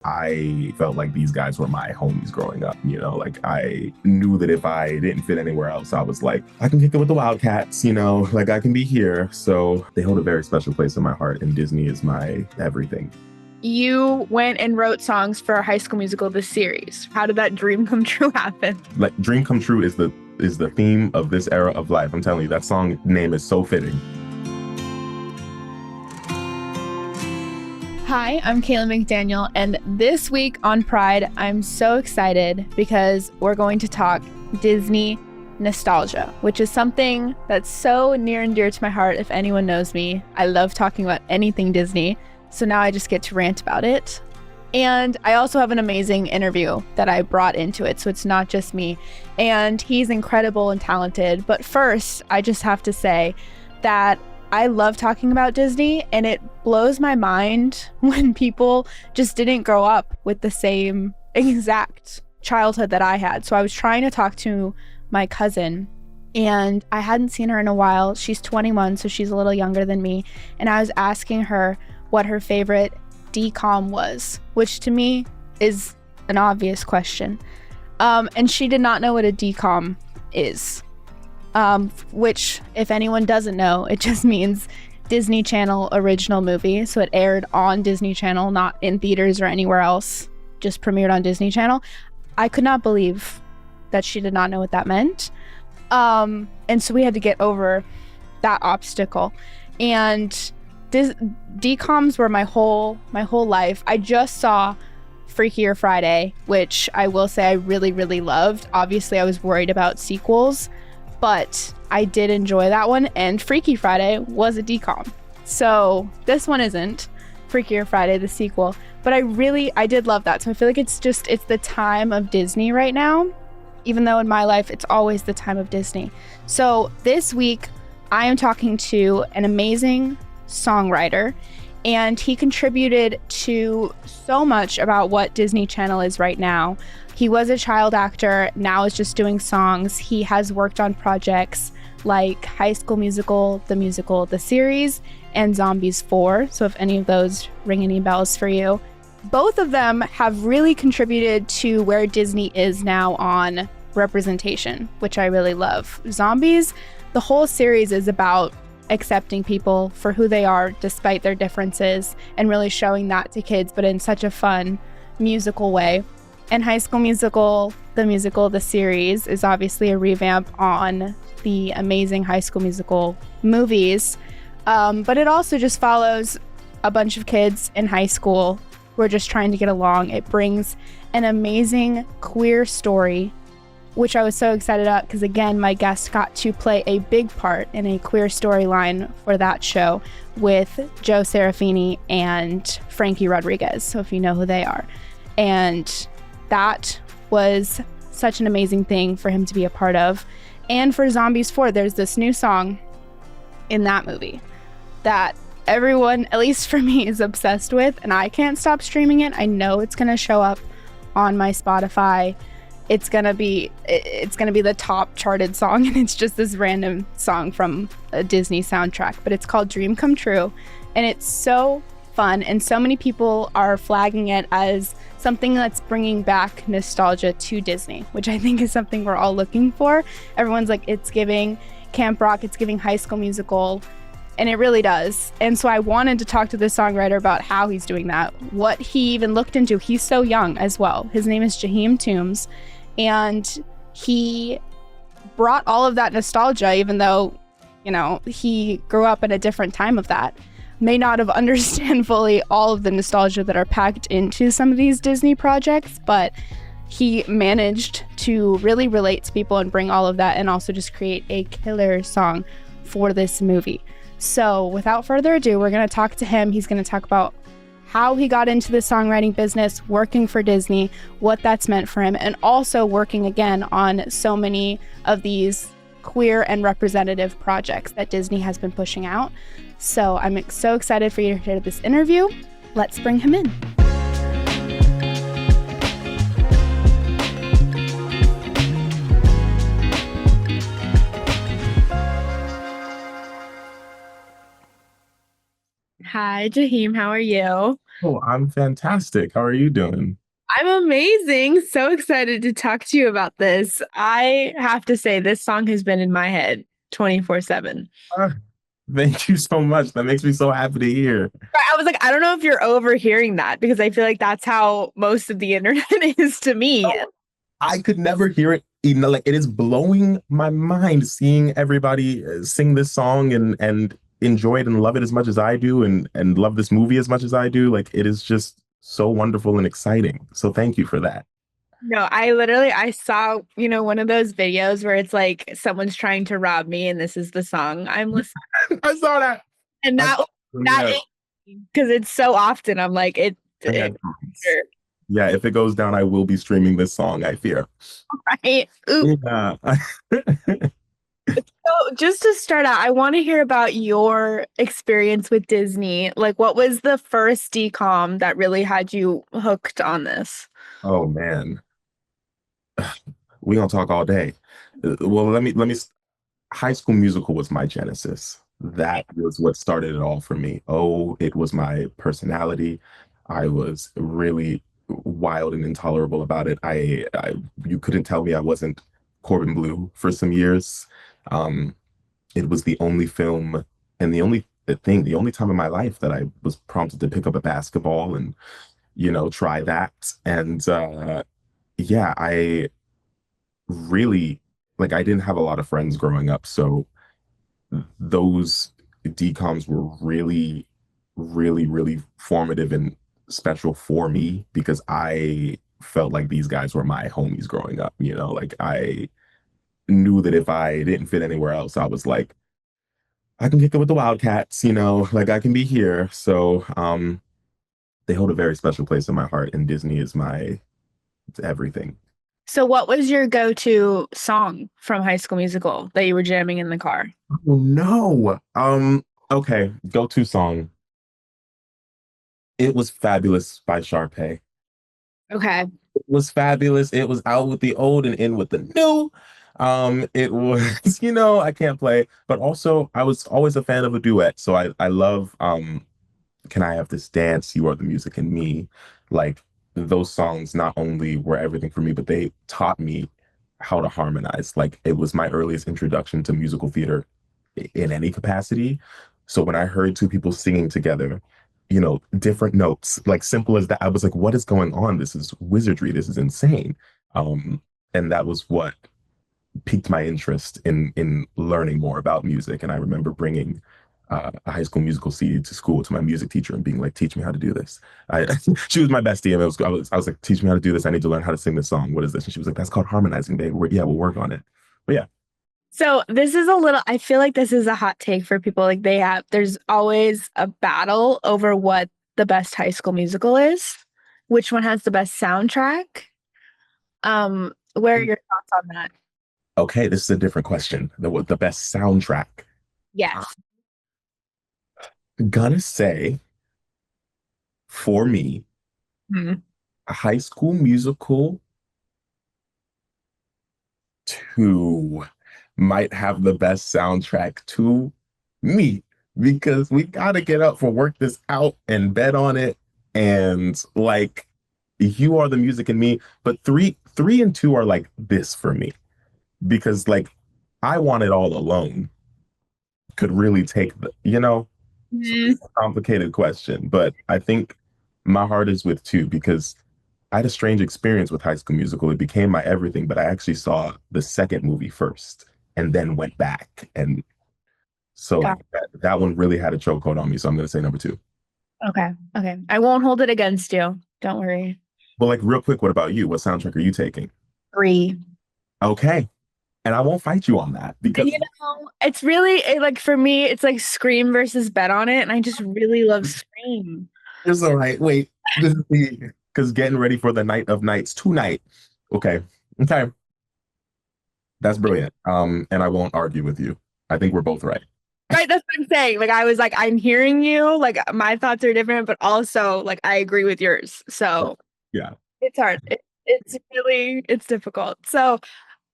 I felt like these guys were my homies growing up, like I knew that if I didn't fit anywhere else, I was like, I can kick it with the Wildcats, like I can be here. So they hold a very special place in my heart, and Disney is my everything. You went and wrote songs for High School Musical, the series. How did that dream come true happen? Like dream come true is the theme of this era of life. I'm telling you, that song name is so fitting. Hi, I'm Caitlynn McDaniel, and this week on Pride, I'm so excited because we're going to talk Disney nostalgia, which is something that's so near and dear to my heart. If anyone knows me, I love talking about anything Disney, so now I just get to rant about it. And I also have an amazing interview that I brought into it, so it's not just me, and he's incredible and talented. But first, I just have to say that I love talking about Disney, and it blows my mind when people just didn't grow up with the same exact childhood that I had. So I was trying to talk to my cousin, and I hadn't seen her in a while. She's 21, so she's a little younger than me. And I was asking her what her favorite DCOM was, which to me is an obvious question. And she did not know what a DCOM is. Which, if anyone doesn't know, it just means Disney Channel original movie. So it aired on Disney Channel, not in theaters or anywhere else, just premiered on Disney Channel. I could not believe that she did not know what that meant. And so we had to get over that obstacle. And DCOMs were my whole life. I just saw Freakier Friday, which I will say I really, really loved. Obviously, I was worried about sequels, but I did enjoy that one, and Freaky Friday was a DCOM. So this one isn't Freakier Friday, the sequel, but I did love that. So I feel like it's the time of Disney right now, even though in my life, it's always the time of Disney. So this week, I am talking to an amazing songwriter, and he contributed to so much about what Disney Channel is right now. He was a child actor, now is just doing songs. He has worked on projects like High School Musical, the series, and Zombies 4. So if any of those ring any bells for you. Both of them have really contributed to where Disney is now on representation, which I really love. Zombies, the whole series is about accepting people for who they are despite their differences, and really showing that to kids, but in such a fun musical way. And High School Musical, the series, is obviously a revamp on the amazing High School Musical movies. But it also just follows a bunch of kids in high school who are just trying to get along. It brings an amazing queer story, which I was so excited about because, again, my guest got to play a big part in a queer storyline for that show with Joe Serafini and Frankie Rodriguez, so if you know who they are. And that was such an amazing thing for him to be a part of. And for Zombies 4, there's this new song in that movie that everyone, at least for me, is obsessed with, and I can't stop streaming it. I know it's going to show up on my Spotify. It's gonna be the top charted song, and it's just this random song from a Disney soundtrack, but it's called Dream Come True, and it's so fun, and so many people are flagging it as something that's bringing back nostalgia to Disney, which I think is something we're all looking for. Everyone's like, it's giving Camp Rock, it's giving High School Musical, and it really does. And so I wanted to talk to this songwriter about how he's doing that, what he even looked into. He's so young as well. His name is Jaheem Toombs. And he brought all of that nostalgia, even though, he grew up at a different time of that. May not have understand fully all of the nostalgia that are packed into some of these Disney projects, but he managed to really relate to people and bring all of that, and also just create a killer song for this movie. So without further ado, we're going to talk to him. He's going to talk about how he got into the songwriting business, working for Disney, what that's meant for him, and also working again on so many of these queer and representative projects that Disney has been pushing out. So I'm so excited for you to hear this interview. Let's bring him in. Hi, Jaheem. How are you? Oh, I'm fantastic. How are you doing? I'm amazing. So excited to talk to you about this. I have to say, this song has been in my head 24/7. Ah, thank you so much. That makes me so happy to hear. I was like, I don't know if you're overhearing that because I feel like that's how most of the internet is to me. Oh, I could never hear it. Even like it is blowing my mind seeing everybody sing this song and enjoy it and love it as much as I do and love this movie as much as I do. Like it is just so wonderful and exciting. So thank you for that. No, I saw, one of those videos where it's like someone's trying to rob me and this is the song I'm listening. I saw that. And I, that yeah, is because it's so often I'm like I it had yeah, if it goes down, I will be streaming this song, I fear. right. Ooh. Yeah. So just to start out, I want to hear about your experience with Disney. Like, what was the first DCOM that really had you hooked on this? Oh man. We gonna talk all day. Well, High School Musical was my genesis. That was what started it all for me. Oh, it was my personality. I was really wild and intolerable about it. You couldn't tell me I wasn't Corbin Blue for some years. Um, it was the only film and the only time in my life that I was prompted to pick up a basketball and, try that. And yeah, I really I didn't have a lot of friends growing up, so those DCOMs were really, really, really formative and special for me because I felt like these guys were my homies growing up, like I knew that if I didn't fit anywhere else, I was like, I can kick it with the Wildcats, like I can be here. So they hold a very special place in my heart, and Disney is my it's everything. So, what was your go-to song from High School Musical that you were jamming in the car? Oh no. Okay, go-to song. It was Fabulous by Sharpay. Okay. It was fabulous. It was out with the old and in with the new. It was, I can't play, but also I was always a fan of a duet. So I love Can I Have This Dance? You Are the Music in Me. Like those songs not only were everything for me, but they taught me how to harmonize. Like it was my earliest introduction to musical theater in any capacity. So when I heard two people singing together, different notes, like simple as that, I was like, what is going on? This is wizardry. This is insane. Um, and that was what piqued my interest in learning more about music. And I remember bringing a High School Musical CD to school to my music teacher and being like, "Teach me how to do this." I She was my bestie, and I was like, "Teach me how to do this. I need to learn how to sing this song. What is this?" And she was like, "That's called harmonizing, babe. Yeah, we'll work on it." But yeah, So this is I feel like this is a hot take for people. Like there's always a battle over what the best High School Musical is, which one has the best soundtrack. Where are your thoughts on that? okay, this is a different question. The best soundtrack. Yes. Gonna say for me, Mhm. High School Musical 2 might have the best soundtrack to me because we gotta get up for work this out and bet on it. And like you are the music in me, but three and two are like this for me because like I Want It All Alone could really take so this Mhm. is a complicated question, but I think my heart is with two because I had a strange experience with High School Musical. It became my everything, but I actually saw the second movie first and then went back. And so Got like that one really had a chokehold on me. So I'm gonna say number two. Okay. Okay. I won't hold it against you. Don't worry. But like real quick, what about you? What soundtrack are you taking? Three. Okay. And I won't fight you on that because It's really like for me, it's like Scream versus Bet on It, and I just really love Scream. it's all right. Wait, this is the because getting ready for the night of nights tonight. Okay. Okay. That's brilliant. And I won't argue with you. I think we're both right. Right, that's what I'm saying. Like I was like, I'm hearing you. Like my thoughts are different, but also like I agree with yours. So Yeah. it's hard. It's difficult. So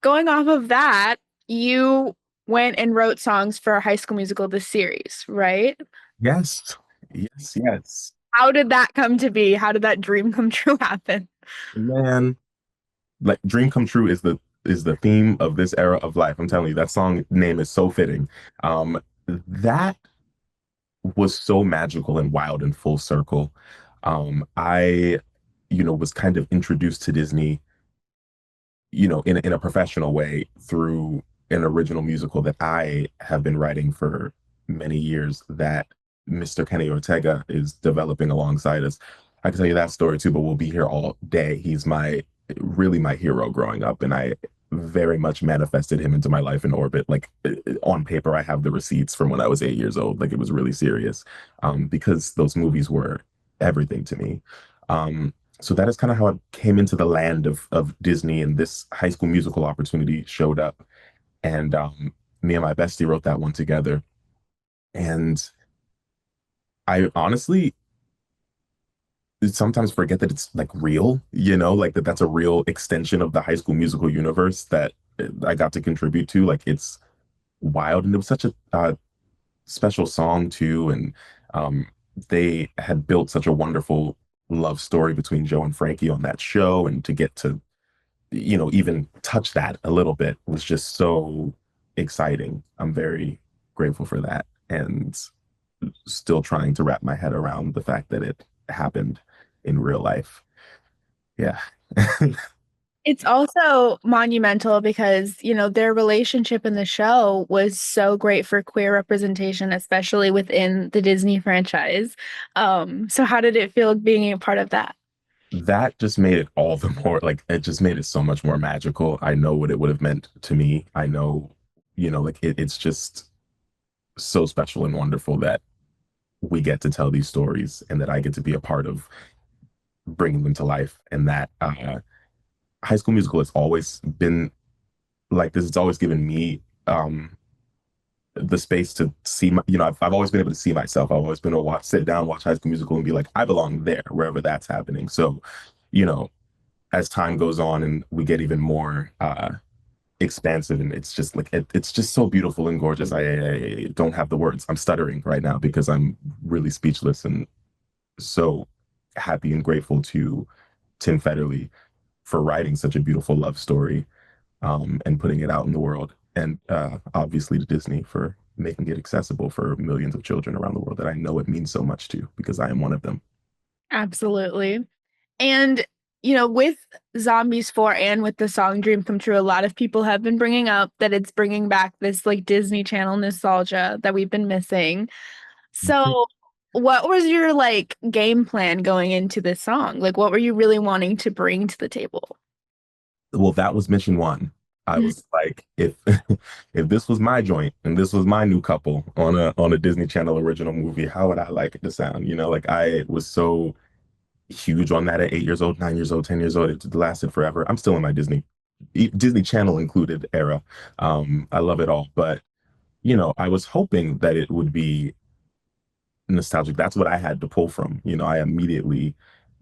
going off of that, you went and wrote songs for High School Musical, the series, right? Yes. Yes. Yes. How did that come to be? How did that dream come true happen? Man, like dream come true is the theme of this era of life. I'm telling you, that song name is so fitting. That was so magical and wild and full circle. I, was kind of introduced to Disney, in a professional way through an original musical that I have been writing for many years that Mr. Kenny Ortega is developing alongside us. I can tell you that story too, but we'll be here all day. He's really my hero growing up, and I very much manifested him into my life in orbit. Like on paper, I have the receipts from when I was 8 years old. Like it was really serious, because those movies were everything to me. So that is kind of how I came into the land of Disney, and this High School Musical opportunity showed up. And me and my bestie wrote that one together. And I honestly sometimes forget that it's like real, like that's a real extension of the High School Musical universe that I got to contribute to. Like it's wild, and it was such a special song too. And um, they had built such a wonderful love story between Joe and Frankie on that show, and to get to even touch that a little bit was just so exciting. I'm very grateful for that, and still trying to wrap my head around the fact that it happened in real life. Yeah. It's also monumental because, their relationship in the show was so great for queer representation, especially within the Disney franchise. So how did it feel being a part of that? That just made it all the more like it just made it so much more magical. I know what it would have meant to me. I know, like it's just so special and wonderful that we get to tell these stories and that I get to be a part of bringing them to life. And that High School Musical has always been like this. It's always given me the space to see my, I've always been able to see myself. I've always been able to sit down, watch High School Musical and be like, I belong there, wherever that's happening. So, you know, as time goes on and we get even more expansive, and it's just like it's just so beautiful and gorgeous. I don't have the words. I'm stuttering right now because I'm really speechless and so happy and grateful to Tim Federle for writing such a beautiful love story, and putting it out in the world, and obviously to Disney for making it accessible for millions of children around the world that I know it means so much to because I am one of them. Absolutely. And, with Zombies 4 and with the song Dream Come True, a lot of people have been bringing up that it's bringing back this like Disney Channel nostalgia that we've been missing. So, what was your like game plan going into this song? Like, what were you really wanting to bring to the table? Well, that was mission one. I Mhm. was like, if if this was my joint and this was my new couple on a Disney Channel original movie, how would I like it to sound? Like I was so huge on that at 8 years old, 9 years old, 10 years old. It lasted forever. I'm still in my Disney Channel included era. I love it all, but I was hoping that it would be nostalgic. That's what I had to pull from. I immediately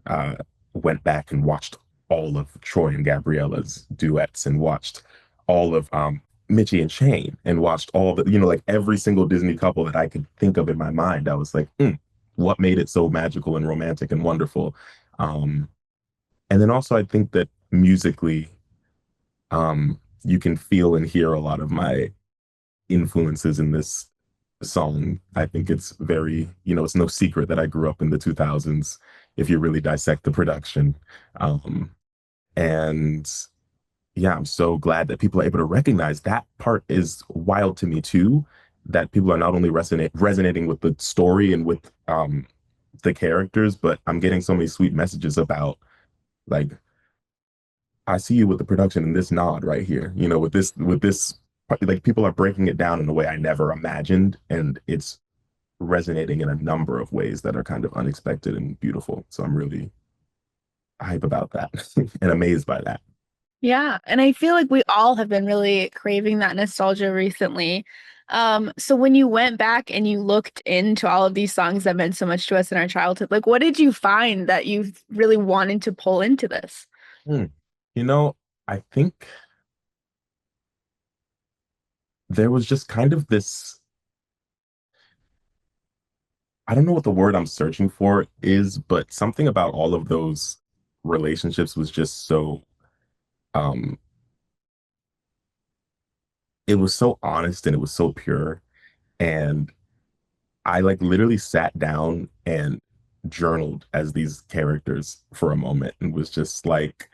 uh, went back and watched all of Troy and Gabriella's duets, and watched all of Mitchie and Shane, and watched all the, like every single Disney couple that I could think of in my mind. I was like, what made it so magical and romantic and wonderful? Um, and then also, I think that musically, you can feel and hear a lot of my influences in this song. I think it's very, it's no secret that I grew up in the 2000s if you really dissect the production. Um, and yeah, I'm so glad that people are able to recognize that part is wild to me too, that people are not only resonating with the story and with the characters, but I'm getting so many sweet messages about like I see you with the production in this nod right here, with this like people are breaking it down in a way I never imagined, and it's resonating in a number of ways that are kind of unexpected and beautiful. So I'm really hype about that and amazed by that. Yeah, and I feel like we all have been really craving that nostalgia recently. So when you went back and you looked into all of these songs that meant so much to us in our childhood, like what did you find that you really wanted to pull into this? Hmm. You know, I think there was just kind of this I don't know what the word I'm searching for is, but something about all of those relationships was just so um it was so honest and it was so pure. And I like literally sat down and journaled as these characters for a moment and was just like,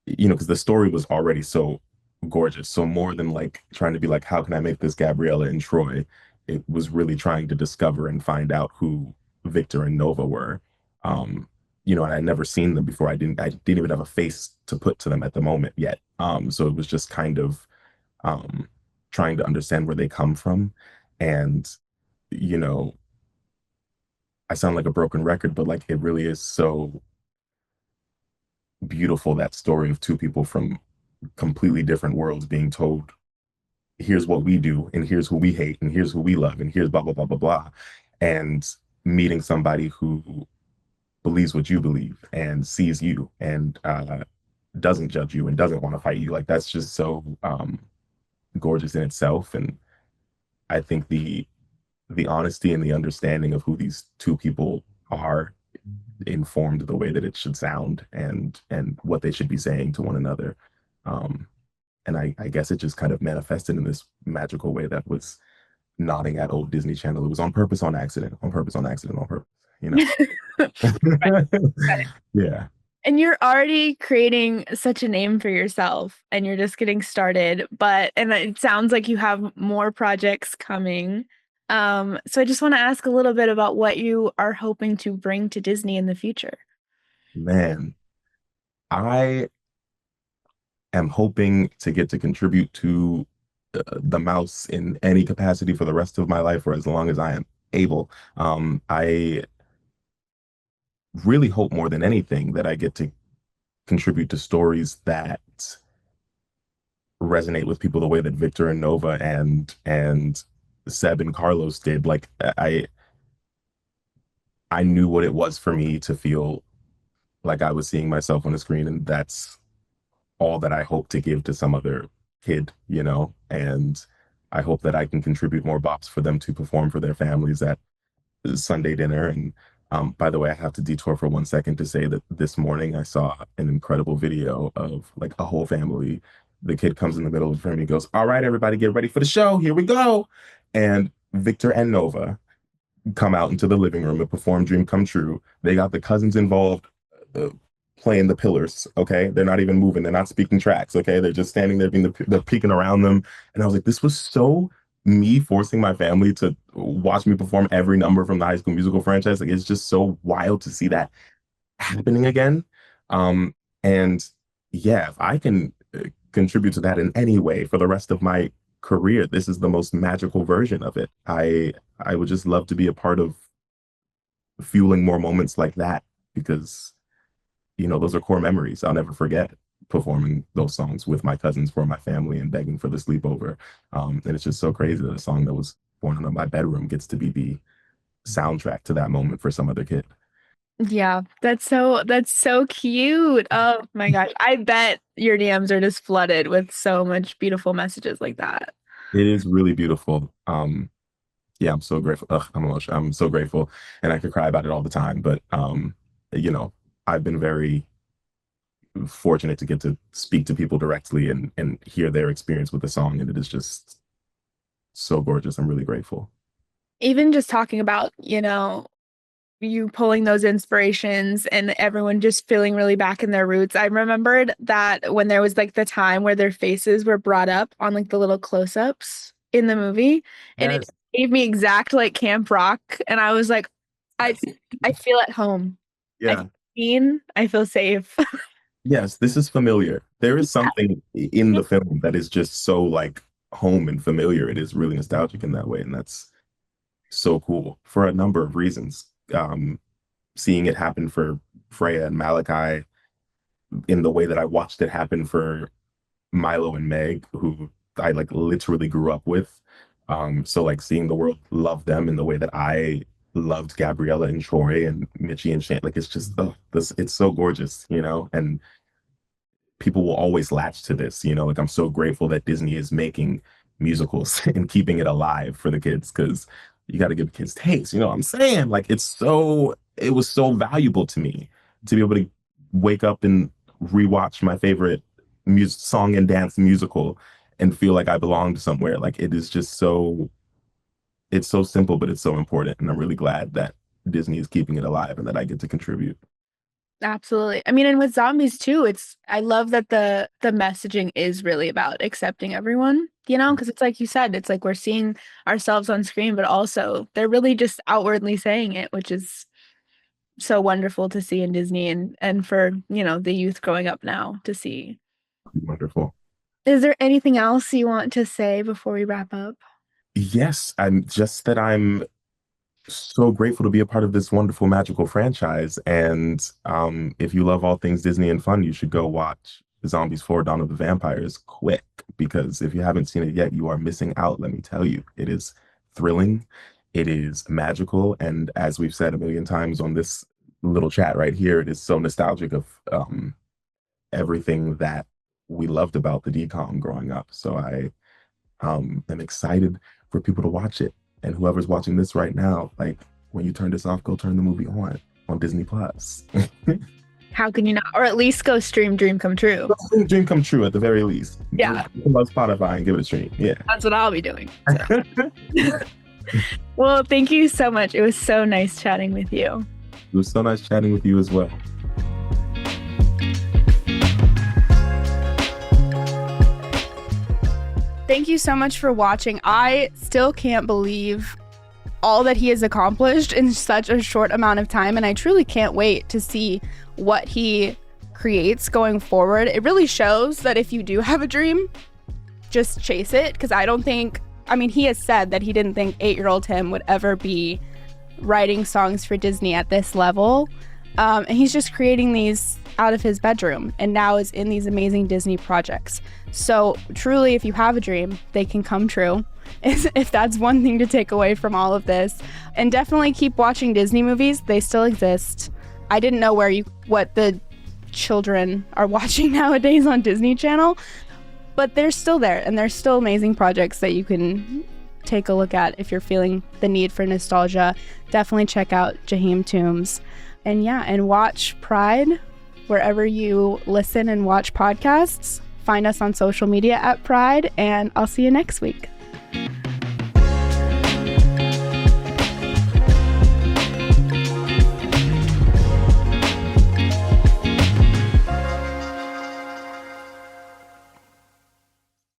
because the story was already so gorgeous. So more than like trying to be like, how can I make this Gabriella and Troy? It was really trying to discover and find out who Victor and Nova were. Um, and I'd never seen them before. I didn't even have a face to put to them at the moment yet. So it was just kind of um trying to understand where they come from. And, you know, I sound like a broken record, but like it really is so beautiful, that story of two people from completely different worlds being told, here's what we do, and here's who we hate, and here's who we love, and here's blah, blah, blah, blah, blah. And meeting somebody who believes what you believe and sees you and doesn't judge you and doesn't want to fight you. Like that's just so gorgeous in itself. And I think the honesty and the understanding of who these two people are informed the way that it should sound and what they should be saying to one another. Um, and I guess it just kind of manifested in this magical way that was nodding at old Disney Channel. It was on purpose, on accident, on purpose, on accident, on purpose, you know? Right. Yeah. And you're already creating such a name for yourself and you're just getting started, and it sounds like you have more projects coming. So I just want to ask a little bit about what you are hoping to bring to Disney in the future. Man, I am hoping to get to contribute to the mouse in any capacity for the rest of my life or as long as I am able. I really hope more than anything that I get to contribute to stories that resonate with people the way that Victor and Nova and Seb and Carlos did. Like I knew what it was for me to feel like I was seeing myself on the screen, and that's all that I hope to give to some other kid. And I hope that I can contribute more bops for them to perform for their families at Sunday dinner. And by the way, I have to detour for 1 second to say that this morning I saw an incredible video of like a whole family. The kid comes in the middle of the frame. He goes, "All right, everybody, get ready for the show. Here we go." And Victor and Nova come out into the living room and perform Dream Come True. They got the cousins involved, uh, playing the pillars. Okay. They're not even moving. They're not speaking tracks. Okay. They're just standing there they're peeking around them. And I was like, this was so me forcing my family to watch me perform every number from the High School Musical franchise. Like it's just so wild to see that happening again. And yeah, if I can contribute to that in any way for the rest of my career, this is the most magical version of it. I would just love to be a part of fueling more moments like that because those are core memories. I'll never forget performing those songs with my cousins for my family and begging for the sleepover. And it's just so crazy that a song that was born in my bedroom gets to be the soundtrack to that moment for some other kid. Yeah, that's so cute. Oh my gosh. I bet your DMs are just flooded with so much beautiful messages like that. It is really beautiful. Yeah, I'm so grateful. Ugh, I'm emotional. I'm so grateful, and I could cry about it all the time. But you know, I've been very fortunate to get to speak to people directly and hear their experience with the song, and it is just so gorgeous. I'm really grateful. Even just talking about, you pulling those inspirations and everyone just feeling really back in their roots. I remembered that when there was like the time where their faces were brought up on like the little close-ups in the movie, and it Yes, gave me exact like Camp Rock, and I was like, I yes, I feel at home. I yeah, feel seen. I feel safe. yes. This is familiar. There is something in the film that is just so like home and familiar. It is really nostalgic in that way, and that's so cool for a number of reasons. Um, Seeing it happen for Freya and Malachi in the way that I watched it happen for Milo and Meg, who I like literally grew up with. So like seeing the world love them in the way that I loved Gabriella and Troy and Mitchie and Shan, like it's just it's so gorgeous. And people will always latch to this. Like I'm so grateful that Disney is making musicals and keeping it alive for the kids because you got to give kids taste. You know what I'm saying? Like it was so valuable to me to be able to wake up and rewatch my favorite song and dance musical and feel like I belonged somewhere. Like it is just it's so simple, but it's so important. And I'm really glad that Disney is keeping it alive and that I get to contribute. Absolutely. I mean, and with zombies too, I love that the messaging is really about accepting everyone, because it's like you said, it's like we're seeing ourselves on screen, but also they're really just outwardly saying it, which is so wonderful to see in Disney and for, the youth growing up now to see. Wonderful. Is there anything else you want to say before we wrap up? Yes, I'm so grateful to be a part of this wonderful magical franchise. And if you love all things Disney and fun, you should go watch Zombies 4: Dawn of the Vampires quick, because if you haven't seen it yet, you are missing out. Let me tell you, it is thrilling, it is magical, and as we've said a million times on this little chat right here, it is so nostalgic of everything that we loved about the DCOM growing up. So I am excited for people to watch it. And whoever's watching this right now, like when you turn this off, go turn the movie on Disney Plus. How can you not? Or at least go stream Dream Come True. Dream Come True at the very least. Yeah. Love Spotify and give it a stream. Yeah. That's what I'll be doing. So. Well, thank you so much. It was so nice chatting with you. It was so nice chatting with you as well. Thank you so much for watching. I still can't believe all that he has accomplished in such a short amount of time, and I truly can't wait to see what he creates going forward. It really shows that if you do have a dream, just chase it, because he has said that he didn't think 8-year-old him would ever be writing songs for Disney at this level, and he's just creating these out of his bedroom and now is in these amazing Disney projects. So truly, if you have a dream, they can come true, if that's one thing to take away from all of this. And definitely keep watching Disney movies. They still exist. I didn't know what the children are watching nowadays on Disney Channel, but they're still there, and there's still amazing projects that you can take a look at if you're feeling the need for nostalgia. Definitely check out Jaheem Toombs. And watch Pride wherever you listen and watch podcasts. Find us on social media at Pride, and I'll see you next week.